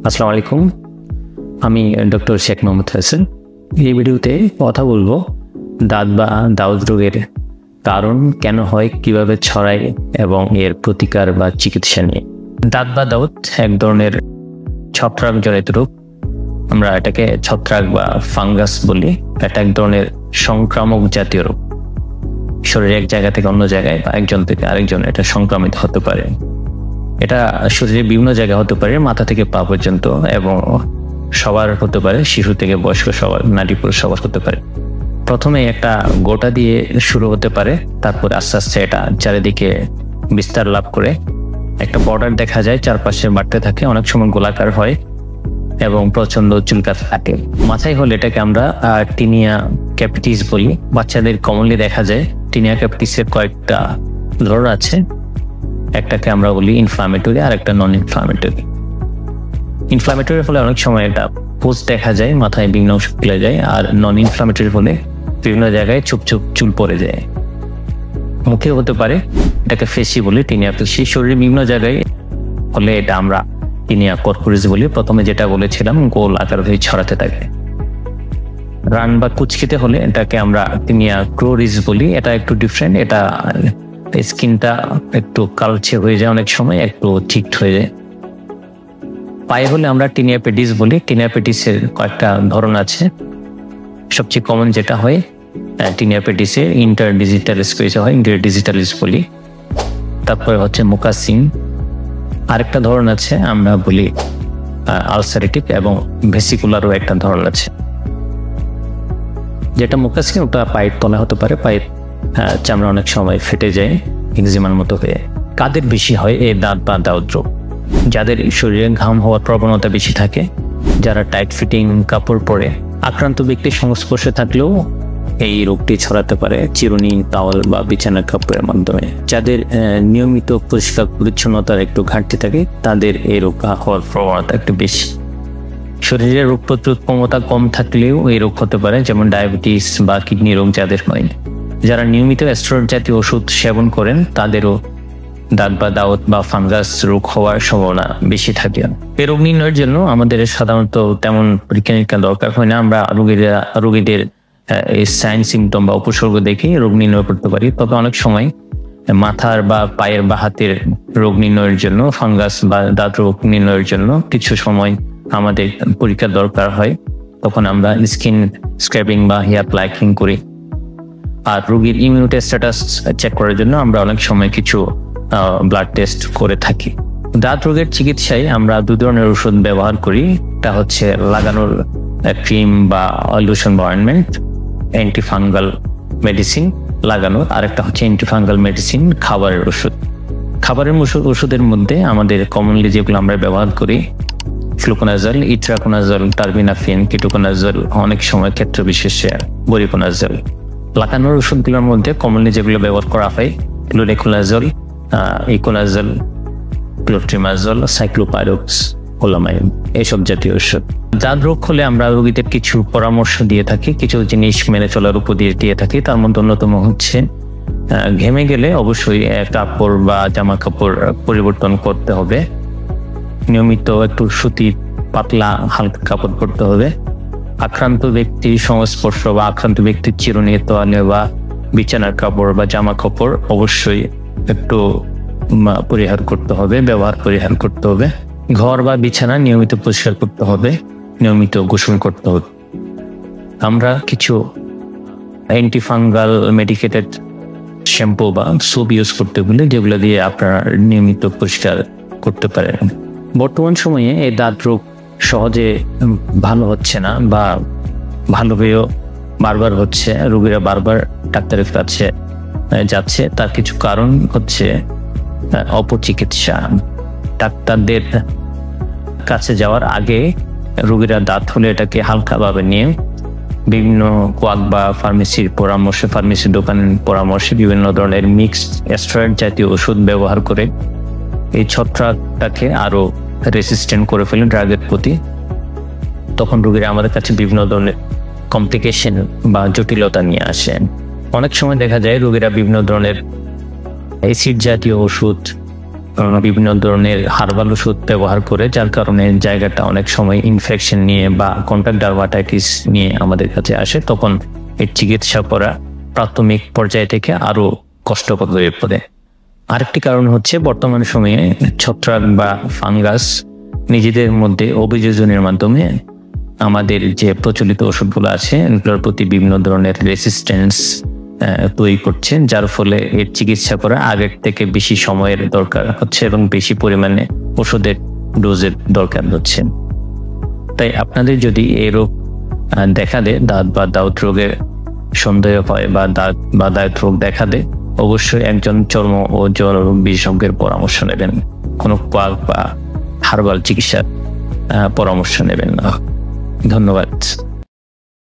আসসালামু আলাইকুম, আমি ডক্টর শেখ মোহাম্মদ হাসান। এই ভিডিওতে কথা বলবো দাঁত বা দাউদ রোগের কারণ কেন হয়, কিভাবে ছড়ায় এবং এর প্রতিকার বা চিকিৎসা নিয়ে। দাঁত বা দাউদ এক ধরনের ছত্রাকজনিত রোগ। আমরা এটাকে ছত্রাক বা ফাঙ্গাস বলি। এটা এক ধরনের সংক্রামক জাতীয় রোগ। শরীরে এক জায়গা থেকে অন্য জায়গায় বা একজন থেকে আরেকজন এটা সংক্রামিত হতে পারে। এটা শরীরে বিভিন্ন জায়গায় হতে পারে, মাথা থেকে পা পর্যন্ত, এবং সবার হতে পারে, শিশু থেকে বয়স্ক সবার, নারী পুরুষ সবার হতে পারে। প্রথমে একটা গোটা দিয়ে শুরু হতে পারে, তারপরে আস্তে আস্তে এটা চারিদিকে বিস্তার লাভ করে একটা বর্ডার দেখা যায়, চারপাশে বাড়তে থাকে, অনেক সময় গোলাকার হয় এবং প্রচন্ড চুলকাতে থাকে। মাথায় হলে এটাকে আমরা টিনিয়া ক্যাপিটিস বলি। বাচ্চাদের কমনলি দেখা যায়। টিনিয়া ক্যাপিটিসের কয়েকটা ধরন আছে, একটাকে আমরা বলি ইনফ্লামেটরি আর একটা নন ইনফ্লামেটরি। ইনফ্লামেটরির ফলে অনেক সময় এটা পোস্ট দেখা যায়, মাথায় বিভিন্ন অংশ ফুলে যায়, আর নন ইনফ্লামেটরির ফলে বিভিন্ন জায়গায় চুপ চুল পড়ে যায়। মুখে হতে পারে, এটাকে ফেসি বলি, টিনিয়া ফেসি। শরীরের বিভিন্ন জায়গায় হলে এটা আমরা টিনিয়া কর্পোরিস বলি। প্রথমে যেটা বলেছিলাম, গোল আকার হয়ে ছড়াতে থাকে। রান বা কুচকিতে হলে এটাকে আমরা টিনিয়া ক্রোরিস বলি। এটা একটু ডিফারেন্ট, এটা স্কিনটা একটু কালচে হয়ে যায়, অনেক সময় একটু ঠিকঠ হয়ে যায়। পায়ে হলে আমরা টিনিয়া পেডিস বলি। টিনিয়া পেডিসের কয়েকটা ধরন আছে। সবচেয়ে কমন যেটা হয় টিনিয়া পেডিসে ইন্টারডিজিটালিস হয়, ইন্টারডিজিটালিস বলি। তারপরে হচ্ছে মোকাসিন। আরেকটা ধরন আছে আমরা বলি আলসারেটিভ, এবং ভেসিকুলারও একটা ধরন আছে। যেটা মোকাসিন, ওটা পায়ের তলা হতে পারে, পায়ের চামড়া অনেক সময় ফেটে যায় এক্সিমার মতো হয়ে। কাদের বেশি হয় এই দাঁত বা দাউদ রোগ? যাদের শরীরে ঘাম হওয়ার প্রবণতা বেশি থাকে, যারা টাইট ফিটিং কাপড় পরে, আক্রান্ত ব্যক্তির সংস্পর্শে থাকলেও এই রোগটি ছড়াতে পারে চিরুনি, তাওয়াল বা বিছানার কাপড়ের মাধ্যমে। যাদের নিয়মিত পরিষ্কার পরিচ্ছন্নতার একটু ঘাটতি থাকে, তাদের এই রোগ হওয়ার প্রবণতা একটু বেশি। শরীরে রোগ প্রতিরোধ ক্ষমতা কম থাকলেও এই রোগ হতে পারে, যেমন ডায়াবেটিস বা কিডনি রোগ যাদের হয়। যারা নিয়মিত স্টেরয়েড জাতীয় ওষুধ সেবন করেন, তাদেরও দাঁত বা দাউদ বা ফাঙ্গাস রোগ হওয়ার সম্ভাবনা বেশি থাকে। এই রোগ নির্ণয়ের জন্য আমাদের সাধারণত তেমন পরীক্ষা নিরীক্ষা দরকার হয় না। আমরা রোগীদের এই সাইন সিমটম বা উপসর্গ দেখে রোগ নির্ণয় করতে পারি। তবে অনেক সময় মাথার বা পায়ের বা হাতের রোগ নির্ণয়ের জন্য, ফাঙ্গাস বা দাঁত রোগ নির্ণয়ের জন্য কিছু সময় আমাদের পরীক্ষা দরকার হয়। তখন আমরা স্কিন স্ক্র্যাবিং বা হেয়ার প্লাকিং করি। আর রোগীর ইমিউনিটি স্ট্যাটাস চেক করার জন্য আমরা অনেক সময় কিছু ব্লাড টেস্ট করে থাকি। দাঁত রোগের চিকিৎসায় আমরা দু ধরনের ওষুধ ব্যবহার করি। একটা হচ্ছে লাগানোর ক্রিম বা লোশন বা অয়েন্টমেন্ট, অ্যান্টিফাঙ্গাল মেডিসিন লাগানোর। আর একটা হচ্ছে অ্যান্টিফাঙ্গাল মেডিসিন, খাবারের ওষুধ। খাবারের ওষুধের মধ্যে আমাদের কমনলি যেগুলো আমরা ব্যবহার করি, ফ্লুকোনাজল, ইট্রাকোনাজল, টার্বিনাফিন, কিটোকোনাজল, অনেক সময় ক্ষেত্র বিশেষে বরিকোনাজল। লাগানোর ওষুধগুলোর মধ্যে কমনলি যেগুলো ব্যবহার করা হয়, ক্লোরেকোনাজল, ইকোনাজল, ক্লোট্রিমাজল, সাইক্লোপাইরক্স, হোলামাইন, এইসব জাতীয় ওষুধ। দাঁত রোগ হলে আমরা রোগীদের কিছু পরামর্শ দিয়ে থাকি, কিছু জিনিস মেনে চলার উপদেশ দিয়ে থাকি। তার মধ্যে অন্যতম হচ্ছে ঘেমে গেলে অবশ্যই কাপড় বা জামা কাপড় পরিবর্তন করতে হবে। নিয়মিত একটু সুতির পাতলা হালকা কাপড় পরতে হবে। আক্রান্ত ব্যক্তির সংস্পর্শ বা আক্রান্ত ব্যক্তির চিরুনি, তোয়ালে বা বিছানার কাপড় বা জামা কাপড় অবশ্যই একটু ব্যবহার পরিহার করতে হবে। ঘর বা বিছানা নিয়মিত পরিষ্কার করতে হবে, নিয়মিত গোসল করতে হবে। আমরা কিছু অ্যান্টিফাঙ্গাল মেডিকেটেড শ্যাম্পু বা সোপ ইউজ করতে বলি, যেগুলো দিয়ে আপনারা নিয়মিত পরিষ্কার করতে পারেন। বর্তমান সময়ে এই দাঁত রোগ সহজে ভালো হচ্ছে না, বা ভালো হয়েও বারবার হচ্ছে। রোগীরা বারবার ডাক্তারের কাছে যাচ্ছে। তার কিছু কারণ হচ্ছে অপচিকিৎসা। ডাক্তারদের কাছে যাওয়ার আগে রোগীরা দাঁত হলে এটাকে হালকাভাবে নিয়ে বিভিন্ন কোয়াক বা ফার্মেসি দোকানের পরামর্শে বিভিন্ন ধরনের মিক্সড স্টেরয়েড জাতীয় ওষুধ ব্যবহার করে এই ছত্রাকটাকে আরো রেসিস্টেন্ট করে ফেলে ড্রাগের প্রতি। তখন রোগীরা আমাদের কাছে বিভিন্ন ধরনের কমপ্লিকেশন বা জটিলতা নিয়ে আসেন। অনেক সময় দেখা যায় রোগীরা বিভিন্ন ধরনের অ্যাসিড জাতীয় ওষুধ বিভিন্ন ধরনের হার্বাল ওষুধ ব্যবহার করে, যার কারণে জায়গাটা অনেক সময় ইনফেকশন নিয়ে বা কন্টাক্ট ডার্মাটাইটিস নিয়ে আমাদের কাছে আসে। তখন এর চিকিৎসা করা প্রাথমিক পর্যায় থেকে আরো কষ্টকর হয়ে পড়ে। আরেকটি কারণ হচ্ছে বর্তমান সময়ে ছত্রাক বা ফাঙ্গাস নিজেদের মধ্যে অভিযোজনের মাধ্যমে আমাদের যে প্রচলিত ওষুধগুলো আছে এগুলোর প্রতি বিভিন্ন ধরনের রেসিস্টেন্স তৈরি করছে, যার ফলে এর চিকিৎসা করা আগের থেকে বেশি সময়ের দরকার হচ্ছে এবং বেশি পরিমাণে ওষুধের ডোজের দরকার হচ্ছে। তাই আপনাদের যদি এই রোগ দেখা দেয়, দাঁত বা দাউত রোগের সন্দেহ হয় বা দাঁত বা দাঁত রোগ দেখা দেয়, অবশ্যই একজন চর্ম ও জনরোগ বিশেষজ্ঞের পরামর্শ নেবেন। কোনো কোয়াক বা হার্বাল চিকিৎসার পরামর্শ নেবেন না। ধন্যবাদ।